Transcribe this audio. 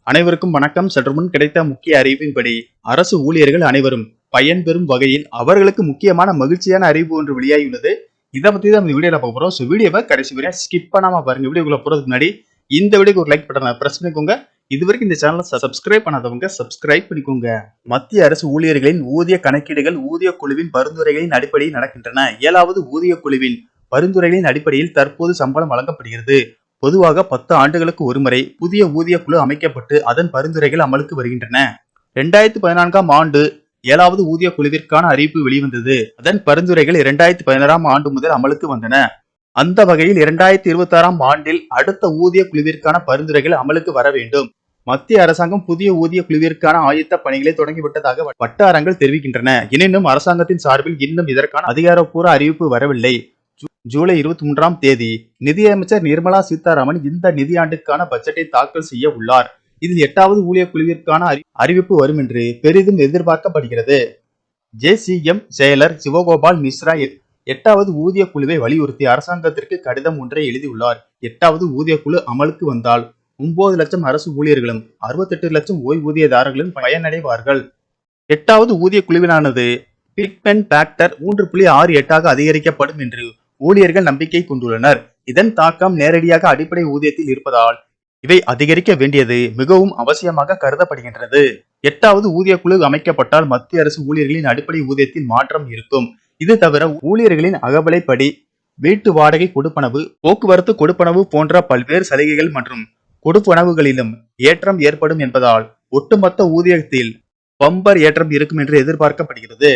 அனைவருக்கும் வணக்கம். சற்று முன் கிடைத்த முக்கிய அறிவிப்பின்படி அரசு ஊழியர்கள் அனைவரும் பயன்பெறும் வகையில் அவர்களுக்கு முக்கியமான மகிழ்ச்சியான அறிவிப்பு ஒன்று வெளியாகியுள்ளது. இதை பத்தி தான் இந்த வீடியோல பார்க்க போறோம். வீடியோவை கடைசி வரை ஸ்கிப் பண்ணாம பாருங்க. வீடியோக்குள்ள போறதுக்கு முன்னாடி இந்த வீடியோக்கு ஒரு லைக் பட்டனை பிரஸ் பண்ணிக்கோங்க. இதுவரைக்கும் இந்த சேனலை சப்ஸ்கிரைப் பண்ணாதவங்க சப்ஸ்கிரைப் பண்ணிக்கோங்க. மத்திய அரசு ஊழியர்களின் ஊதிய கணக்கீடுகள் ஊதிய குழுவின் பரிந்துரைகளின் அடிப்படையில் நடக்கின்றன. 7வது ஊதிய குழுவின் பரிந்துரைகளின் அடிப்படையில் தற்போது சம்பளம் வழங்கப்படுகிறது. பொதுவாக 10 ஆண்டுகளுக்கு ஒருமுறை புதிய ஊதிய குழு அமைக்கப்பட்டு அதன் பரிந்துரைகள் அமலுக்கு வருகின்றன. 2014ஆம் ஆண்டு 7வது ஊதிய குழுவிற்கான அறிவிப்பு வெளிவந்தது. அதன் பரிந்துரைகள் 2016ஆம் ஆண்டு முதல் அமலுக்கு வந்தன. அந்த வகையில் 2026ஆம் ஆண்டில் அடுத்த ஊதிய குழுவிற்கான பரிந்துரைகள் அமலுக்கு வர வேண்டும். மத்திய அரசாங்கம் புதிய ஊதிய குழுவிற்கான ஆயத்த பணிகளை தொடங்கிவிட்டதாக வட்டாரங்கள் தெரிவிக்கின்றன. எனினும் அரசாங்கத்தின் சார்பில் இன்னும் இதற்கான அதிகாரப்பூர்வ அறிவிப்பு வரவில்லை. ஜூலை 23ஆம் தேதி நிதியமைச்சர் நிர்மலா சீதாராமன் இந்த நிதியாண்டுக்கான பட்ஜெட்டை தாக்கல் செய்ய உள்ளார். இதில் 8வது ஊழிய குழுவிற்கான அறிவிப்பு வரும் என்று பெரிதும் எதிர்பார்க்கப்படுகிறது. JCM செயலர் சிவகோபால் மிஸ்ரா 8வது ஊதிய குழுவை வலியுறுத்தி அரசாங்கத்திற்கு கடிதம் ஒன்றை எழுதியுள்ளார். 8வது ஊதிய குழு அமலுக்கு வந்தால் 9 லட்சம் அரசு ஊழியர்களும் 68 லட்சம் ஓய்வூதியதாரர்களும் பயனடைவார்கள். 8வது ஊதிய குழுவினானது பிக்மென்ட் ஃபேக்டர் 3.68ஆக அதிகரிக்கப்படும் என்று ஊழியர்கள் நம்பிக்கை கொண்டுள்ளனர். இதன் தாக்கம் நேரடியாக அடிப்படை ஊதியத்தில் இருப்பதால் இவை அதிகரிக்க வேண்டியது மிகவும் அவசியமாக கருதப்படுகின்றது. 8வது ஊதிய குழு அமைக்கப்பட்டால் மத்திய அரசு ஊழியர்களின் அடிப்படை ஊதியத்தில் மாற்றம் இருக்கும். இது தவிர ஊழியர்களின் அகவிலைப்படி வீட்டு வாடகை கொடுப்பனவு, போக்குவரத்து கொடுப்பனவு போன்ற பல்வேறு சலுகைகள் மற்றும் கொடுப்பனவுகளிலும் ஏற்றம் ஏற்படும் என்பதால் ஒட்டுமொத்த ஊதியத்தில் பம்பர் ஏற்றம் இருக்கும் என்று எதிர்பார்க்கப்படுகிறது.